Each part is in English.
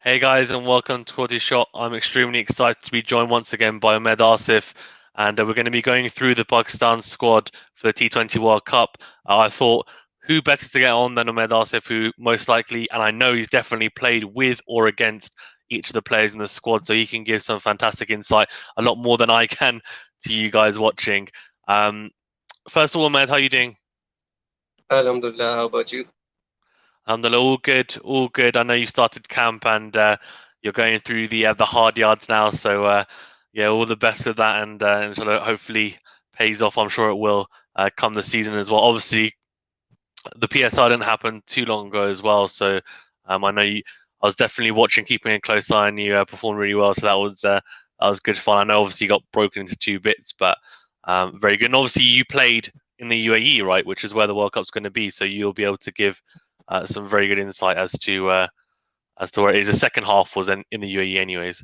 Hey guys, and welcome to Quality Shot. I'm extremely excited to be joined once again by Umaid Asif, and we're going to be going through the Pakistan squad for the T20 World Cup. I thought, who better to get on than Umaid Asif, who most likely, and I know he's definitely played with or against each of the players in the squad, so he can give some fantastic insight, a lot more than I can to you guys watching. Um, First of all, Umaid, how are you doing? Alhamdulillah, how about you? Alhamdulillah, all good, all good. I know you started camp and you're going through the hard yards now, so yeah, all the best with that, and inshallah, hopefully pays off. I'm sure it will come the season as well. Obviously, the PSI didn't happen too long ago as well, so I know you. I was definitely watching, keeping a close eye on you. Performed really well, so that was good fun. I know obviously you got broken into two bits, but very good. And obviously you played in the UAE, right, which is where the World Cup's going to be, so you'll be able to give some very good insight as to where it is. The second half was in the UAE, anyways.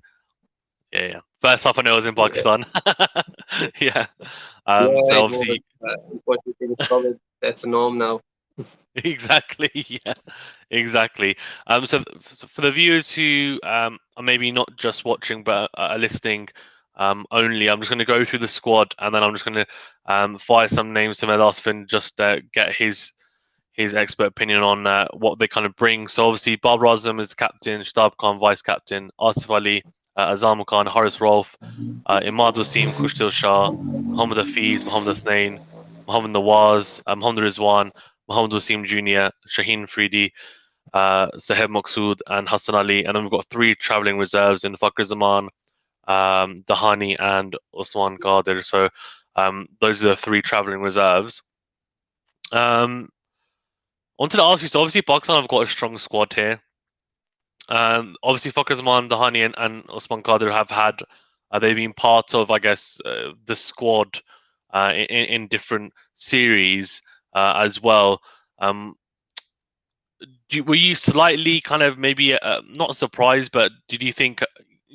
Yeah, yeah. First half I know was in Yeah, Pakistan. Yeah. yeah, So it was. obviously, Unfortunately, with COVID, that's a norm now. exactly. Yeah, exactly. So for the viewers who are maybe not just watching but are listening only, I'm just going to go through the squad and then I'm just going to fire some names to Melasf and just get his expert opinion on what they kind of bring. So obviously, Babar Azam is the captain, Shtab Khan vice captain, Asif Ali, Azam Khan, Haris Rolf, Imad Wasim, Kushtil Shah, Mohammad Hafiz, Mohammad Hasnain, Mohammad Nawaz, Mohammad Rizwan, Mohammad Wasim Jr., Shaheen Fridi, Saheb Maqsood, and Hassan Ali. And then we've got three travelling reserves in Fakr Zaman, Dahani, and Osman Qadir. So those are the three travelling reserves. Um, I wanted to ask you, so obviously Pakistan have got a strong squad here. Obviously Fakr Zaman, Dahani, and Osman Qadir have had, they've been part of, I guess, the squad in different series as well. Um, were you slightly kind of maybe not surprised, but did you think,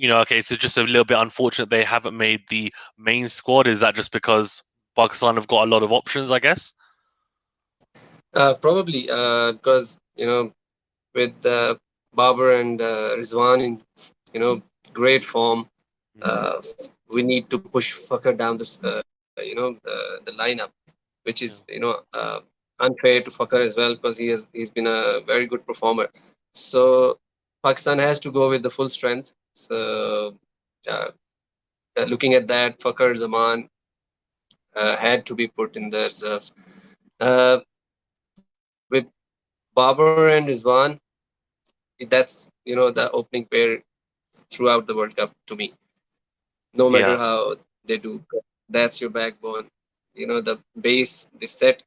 okay, it's just a little bit unfortunate they haven't made the main squad? Is that just because Pakistan have got a lot of options, I guess? Probably because with Babar and Rizwan in great form, Mm. we need to push Fakar down the lineup, which Yeah. is unfair to Fakar as well because he's been a very good performer. So Pakistan has to go with the full strength. So uh, looking at that, Fakar Zaman had to be put in the reserves. Uh, with Babar and Rizwan, that's the opening pair throughout the World Cup to me. No matter Yeah. how they do, that's your backbone. The base they set.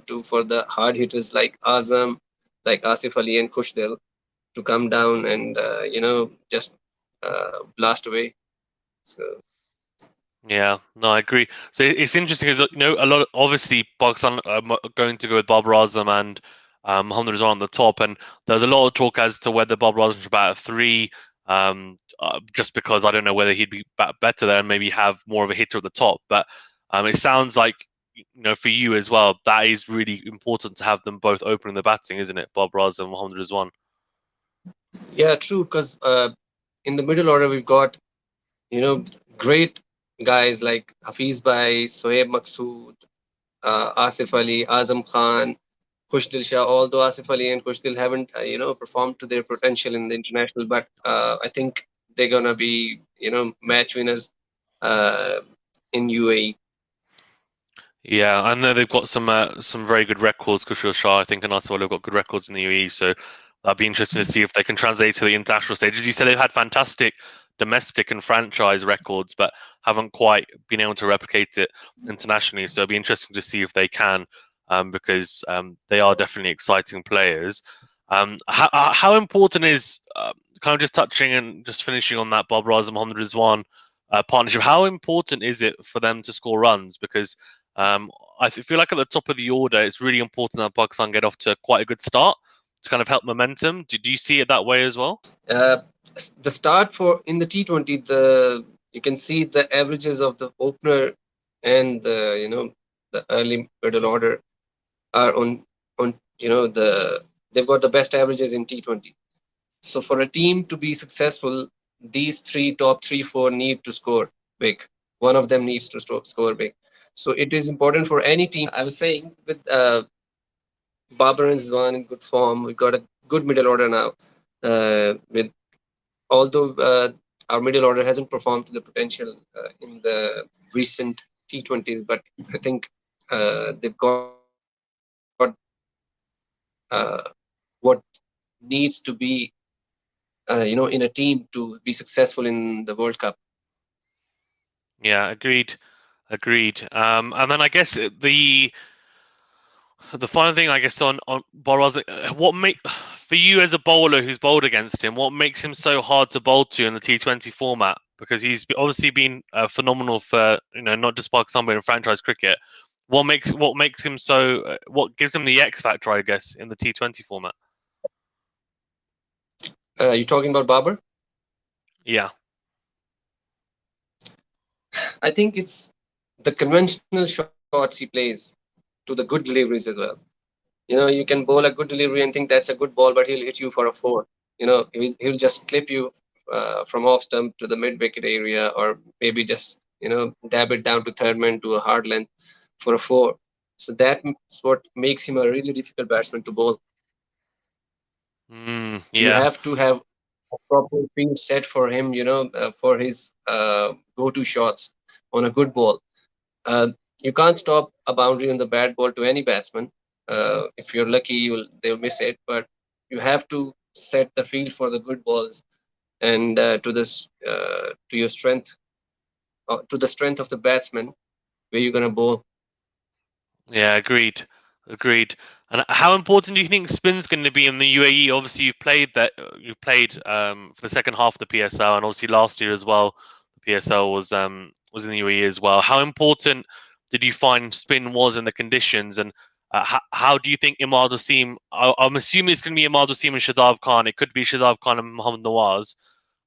To for the hard hitters like Azam, like Asif Ali and Kushdil to come down and just blast away. So Yeah, no, I agree. So it's interesting because a lot of, obviously Pakistan are going to go with Babar Azam and Mohammad Rizwan on the top, and there's a lot of talk as to whether Babar Azam should bat at three, just because I don't know whether he'd be better there and maybe have more of a hitter at the top. But it sounds like for you as well, that is really important to have them both opening the batting, isn't it? Babar Azam and Mohammad Rizwan. yeah, true. Because in the middle order we've got you know great guys like Hafiz Bhai, Sohaib Maqsood, Asif Ali, Azam Khan, Kushdil Shah. Although Asif Ali and Kushdil haven't, performed to their potential in the international, but I think they're gonna be, match winners uh, in UAE. Yeah, I know they've got some very good records. Kushal Shah, I think, and Aswell have got good records in the UAE. So that'd be interesting to see if they can translate to the international stage. As you said, they've had fantastic domestic and franchise records, but haven't quite been able to replicate it internationally. So it'd be interesting to see if they can, because they are definitely exciting players. How important is kind of just touching and just finishing on that Bob Raz and Mohammad Rizwan partnership? How important is it for them to score runs? Because um, I feel like at the top of the order, it's really important that Pakistan get off to quite a good start to kind of help momentum. Do you see it that way as well? Uh, the start for in the T20, the you can see the averages of the opener and the early middle order are on they've got the best averages in T20. So for a team to be successful, these top three, four need to score big. One of them needs to score big. So it is important for any team. I was saying with Babar and Zwan in good form, we've got a good middle order now. With although our middle order hasn't performed to the potential in the recent T20s, but I think they've got what needs to be in a team to be successful in the World Cup. Yeah, agreed. And then I guess the final thing, I guess, on Babar, what make for you as a bowler who's bowled against him, what makes him so hard to bowl to in the T20 format? Because he's obviously been phenomenal for not just Pakistan but in franchise cricket. What makes him so? What gives him the X factor, I guess, in the T20 format? You talking about Babar? Yeah. I think it's the conventional shots he plays to the good deliveries as well. You can bowl a good delivery and think that's a good ball, but he'll hit you for a four. He'll just clip you from off stump to the mid wicket area, or maybe just dab it down to third man to a hard length for a four. So that's what makes him a really difficult batsman to bowl. You Yeah. have to have a proper field set for him, for his go-to shots on a good ball. You can't stop a boundary on the bad ball to any batsman. If you're lucky, they'll miss it, but you have to set the field for the good balls and to your strength, to the strength of the batsman where you're gonna bowl. Yeah, agreed. And how important do you think spin's going to be in the UAE? Obviously, you've played for the second half of the PSL, and obviously last year as well, the PSL was in the UAE as well. How important did you find spin was in the conditions, and how do you think Umaid Asim? I'm assuming it's going to be Umaid Asim and Shadab Khan. It could be Shadab Khan and Mohammad Nawaz,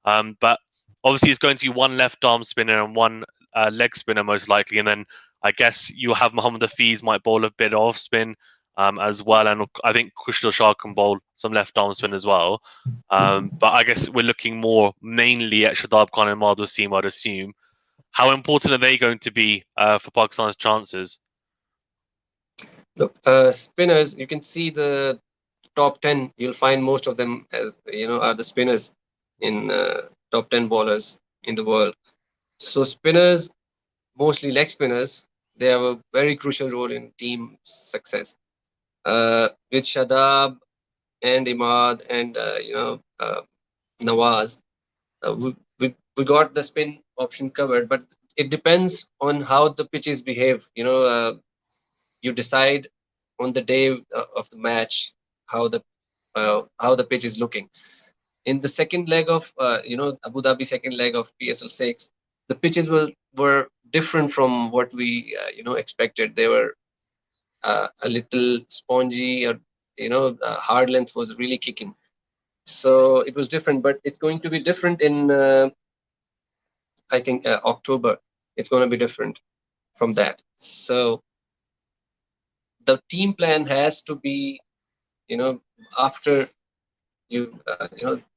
but obviously it's going to be one left arm spinner and one leg spinner most likely, and then I guess you have Mohammad Hafiz might bowl a bit of off spin as well, and I think Kushal Shah can bowl some left arm spin as well. But I guess we're looking more mainly at Shadab Khan and Umaid Asim, I'd assume. How important are they going to be for Pakistan's chances? Look, spinners, you can see the top 10. You'll find most of them as are the spinners in top 10 bowlers in the world. So spinners, mostly leg spinners, they have a very crucial role in team success. With Shadab and Imad and Nawaz, we got the spin option covered, but it depends on how the pitches behave. You decide on the day of the match how the pitch is looking. In the second leg of Abu Dhabi second leg of PSL 6, the pitches were different from what we expected. They were a little spongy, or hard length was really kicking. So it was different, but it's going to be different in I think October. It's going to be different from that. So the team plan has to be, after you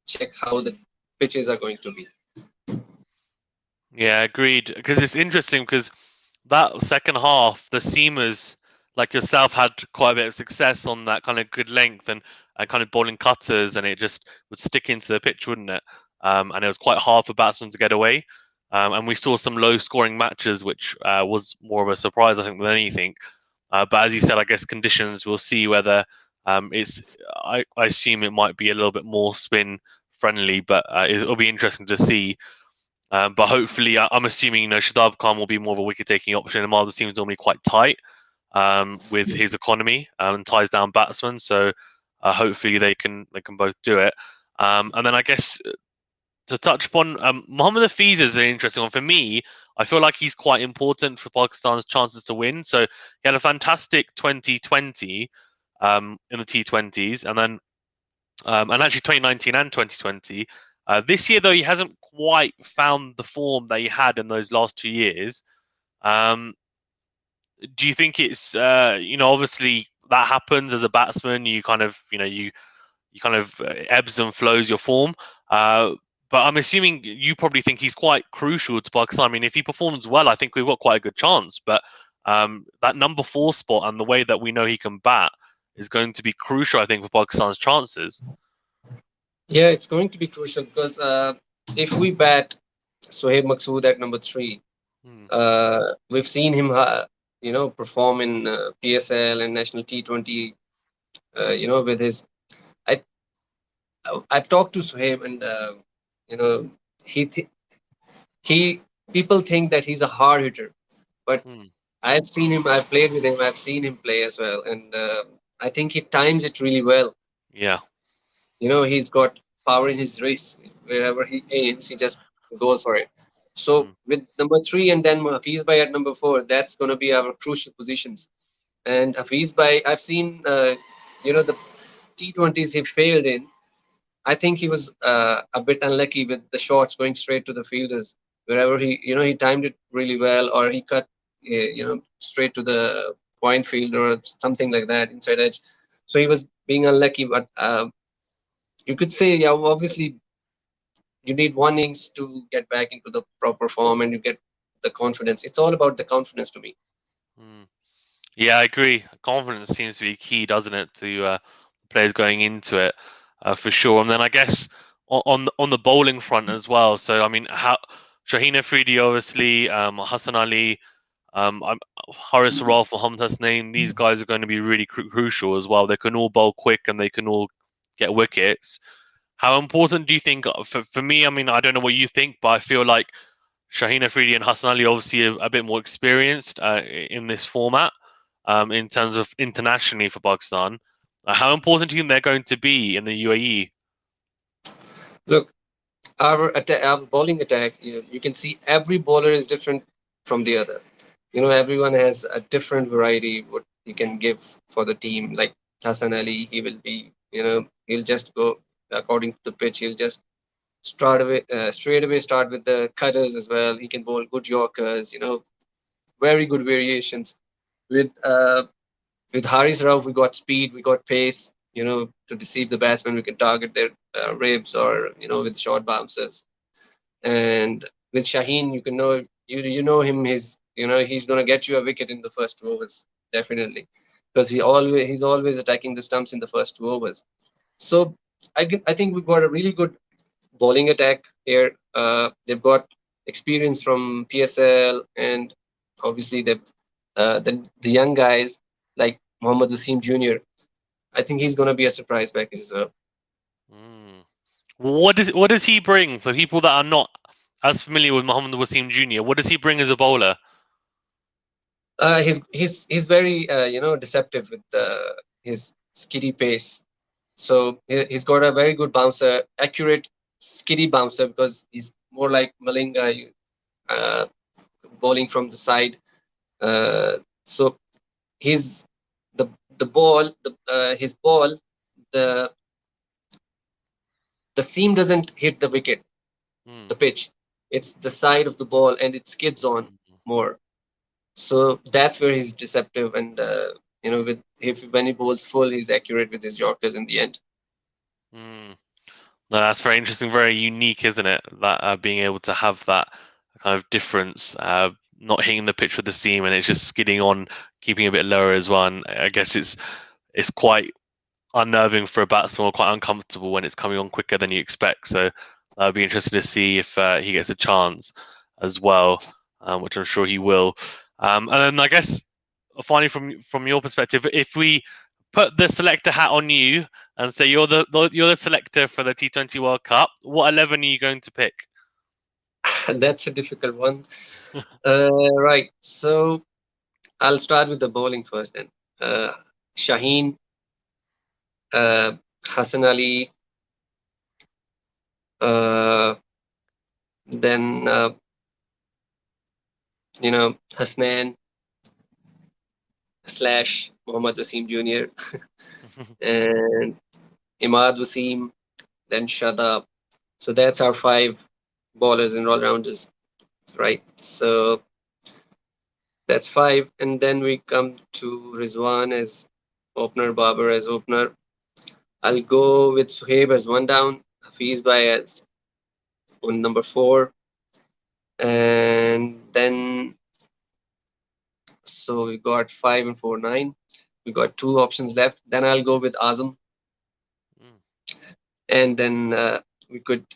check how the pitches are going to be. Yeah, agreed. Because it's interesting because that second half, the seamers like yourself had quite a bit of success on that kind of good length and kind of bowling cutters, and it just would stick into the pitch, wouldn't it? And it was quite hard for batsmen to get away. And we saw some low-scoring matches, which was more of a surprise, I think, than anything. But as you said, I guess conditions, we'll see whether it's. I assume it might be a little bit more spin friendly, but it'll be interesting to see. But hopefully, I'm assuming Shadab Khan will be more of a wicket-taking option. And Marvel seems normally quite tight with his economy and ties down batsmen. So hopefully they can both do it. And then I guess to touch upon Mohammad Hafiz is an interesting one for me. I feel like he's quite important for Pakistan's chances to win. So he had a fantastic 2020 in the T20s, and then and actually 2019 and 2020. This year, though, he hasn't quite found the form that he had in those last 2 years. Do you think it's obviously that happens as a batsman? You kind of you you kind of ebbs and flows your form. But I'm assuming you probably think he's quite crucial to Pakistan. I mean, if he performs well, I think we've got quite a good chance. But that number 4 spot and the way that we know he can bat is going to be crucial, I think, for Pakistan's chances. Yeah, it's going to be crucial because if we bat Sohaib Maqsood at number 3, we've seen him, perform in PSL and National T20. With his, I I've talked to Sohaib, and you know he he people think that he's a hard hitter, but Mm. I've seen him. I've played with him. I've seen him play as well, and I think he times it really well. Yeah. He's got power in his wrist. Wherever he aims, he just goes for it. So Mm. with number 3 and then Hafiz Bhai at number 4, that's going to be our crucial positions. And Hafiz Bhai, I've seen, the T20s he failed in. I think he was a bit unlucky with the shots going straight to the fielders. Wherever he timed it really well, or he cut, straight to the point field or something like that, inside edge. So he was being unlucky, but you could say, yeah, obviously you need 1 innings to get back into the proper form and you get the confidence. It's all about the confidence to me. Mm. Yeah, I agree. Confidence seems to be key, doesn't it, to players going into it, for sure. And then I guess on the bowling front as well. So I mean, how Shaheen Afridi, obviously, Hassan Ali, Haris Rauf, Mohammad Hasnain, these guys are going to be really crucial as well. They can all bowl quick and they can all get wickets. How important do you think? For me, I mean, I don't know what you think, but I feel like Shaheen Afridi and Hassan Ali obviously a bit more experienced in this format, in terms of internationally for Pakistan. How important do you think they're going to be in the UAE? Look, our bowling attack, you can see every bowler is different from the other. Everyone has a different variety what he can give for the team. Like Hassan Ali, he will be, he'll just go according to the pitch. He'll just straight away start with the cutters as well. He can bowl good yorkers, very good variations. With Haris Rauf, we got speed, we got pace, to deceive the batsman. We can target their ribs, or, with short bounces. And with Shaheen, you know him. He's gonna get you a wicket in the first 2 overs, definitely, because he's always attacking the stumps in the first 2 overs. So I think we've got a really good bowling attack here. They've got experience from PSL, and obviously the young guys like Mohammad Wasim Jr. I think he's going to be a surprise package as well. Mm. What does he bring for people that are not as familiar with Mohammad Wasim Jr.? What does he bring as a bowler? He's very deceptive with his skiddy pace. So he's got a very good bouncer, accurate skiddy bouncer, because he's more like Malinga, uh, bowling from the side. So his the ball his ball, the the seam doesn't hit the wicket, Mm. the pitch. It's the side of the ball, and it skids on more. So that's where he's deceptive, and with if when he bowls full, he's accurate with his yorkers in the end. Mm. No, that's very interesting, very unique, isn't it? That being able to have that kind of difference, not hitting the pitch with the seam and it's just skidding on, keeping a bit lower as well. And I guess it's quite unnerving for a batsman, or quite uncomfortable when it's coming on quicker than you expect. So I'd be interested to see if he gets a chance as well, which I'm sure he will. And then I guess finally, from your perspective, if we put the selector hat on you and say you're the selector for the T20 World Cup, what 11 are you going to pick? That's a difficult one. Right. So I'll start with the bowling first then. Shaheen, Hassan Ali, uh, then Hasnain slash Mohammad Wasim Jr. and Imad Wasim, then Shadab. So that's our 5 bowlers and all rounders, right? So that's 5, and then we come to Rizwan as opener, Babar as opener. I'll go with Suhaib as one down, Hafiz Bhai as on number 4, and then so we got 5 and 4, 9. We got 2 options left. Then I'll go with Azam, Mm. and then we could,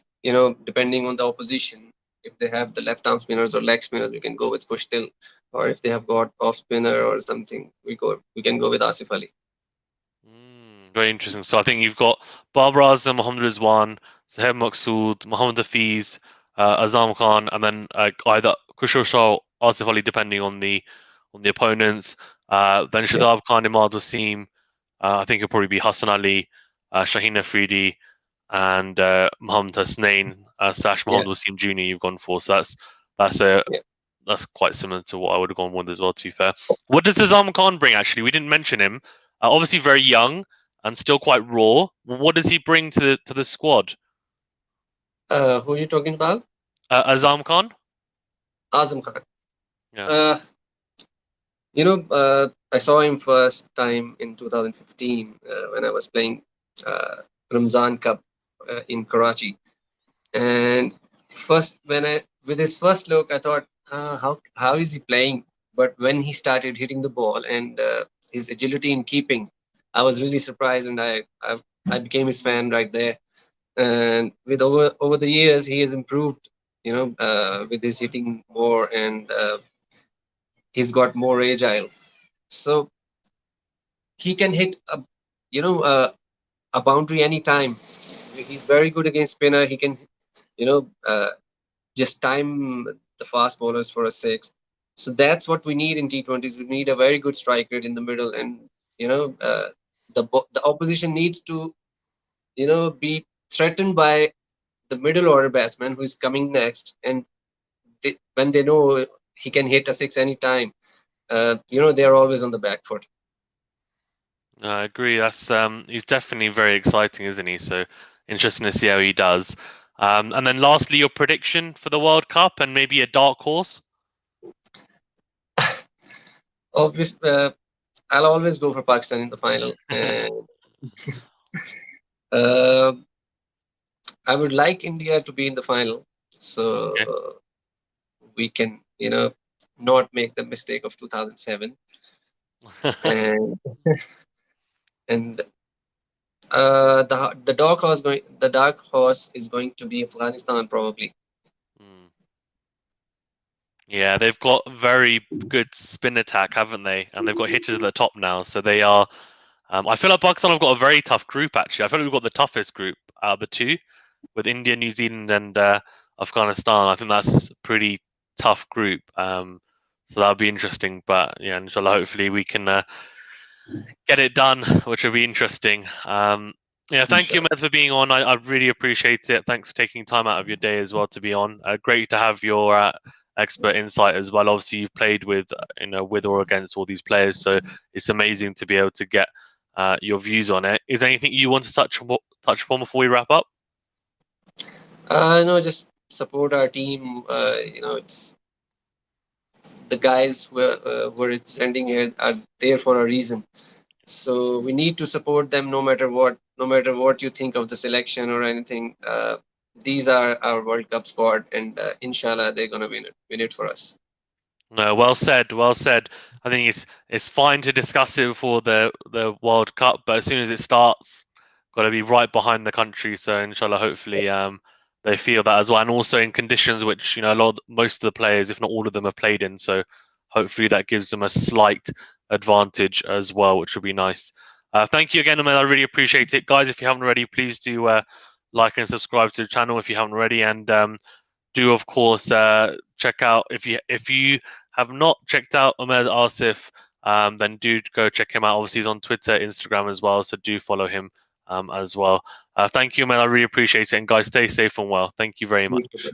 depending on the opposition, if they have the left arm spinners or leg spinners, we can go with Pushtil, or if they have got off spinner or something, we can go with Asif Ali. Very interesting. So I think you've got Babar Azam, Mohammed Rizwan, Saheb Maqsood, Mohammed Hafiz, Azam Khan, and then either Kushal Shah or Asif Ali, depending on the opponents. Then Yeah, Shadab Khan, Imad Wasim. I think it'll probably be Hassan Ali, Shaheen Afridi, and Mohammed Hasnain / yeah, Mohammed Wasim Jr. You've gone for. So that's a yeah. that's quite similar to what I would have gone with as well. To be fair, what does Azam Khan bring? Actually, we didn't mention him. Obviously, very young and still quite raw. What does he bring to the squad? Who are you talking about? Azam Khan. Azam Khan. Yeah. Uh, I saw him first time in 2015 when I was playing uh, Ramzan Cup in Karachi. And first, when I with his first look, I thought, how is he playing? But when he started hitting the ball and his agility in keeping, I was really surprised, and I became his fan right there. And with over the years, he has improved. With his hitting more, and he's got more agile. So he can hit you know a boundary anytime. He's very good against spinner. He can you know just time the fast bowlers for a 6. So that's what we need in T20s. We need a very good striker in the middle, and you know the opposition needs to be threatened by the middle order batsman who is coming next, and when they know he can hit a 6 anytime, they are always on the back foot. I agree. That's he's definitely very exciting, isn't he? So interesting to see how he does. And then lastly, your prediction for the World Cup and maybe a dark horse. Obviously, I'll always go for Pakistan in the final, and uh, I would like India to be in the final, Okay. so we can, not make the mistake of 2007, and and the dark horse is going to be Afghanistan probably. Mm. Yeah, they've got very good spin attack, haven't they? And they've got hitters at the top now, so they are. I feel like Pakistan have got a very tough group. Actually, I feel like we've got the toughest group out of the two, with India, New Zealand, and Afghanistan. I think that's a pretty tough group. So that'll be interesting. But yeah, inshallah, hopefully we can get it done, which will be interesting. Yeah, thank you, Inshallah. Med, for being on. I really appreciate it. Thanks for taking time out of your day as well to be on. Great to have your expert insight as well. Obviously, you've played with, with or against all these players, so it's amazing to be able to get your views on it. Is there anything you want to touch upon before we wrap up? No, just support our team. It's the guys who are representing here are there for a reason. So we need to support them no matter what. No matter what you think of the selection or anything, these are our World Cup squad, and inshallah they're gonna win it for us. No, well said, well said. I think it's fine to discuss it before the World Cup, but as soon as it starts, got to be right behind the country. So inshallah, hopefully, they feel that as well, and also in conditions which most of the players, if not all of them, have played in. So hopefully that gives them a slight advantage as well, which would be nice. Thank you again, Umaid. I really appreciate it, guys. If you haven't already, please do like and subscribe to the channel if you haven't already, and do of course check out if you have not checked out Umaid Asif, then do go check him out. Obviously, he's on Twitter, Instagram as well, so do follow him as well. Thank you, man. I really appreciate it. And guys, stay safe and well. Thank you very much.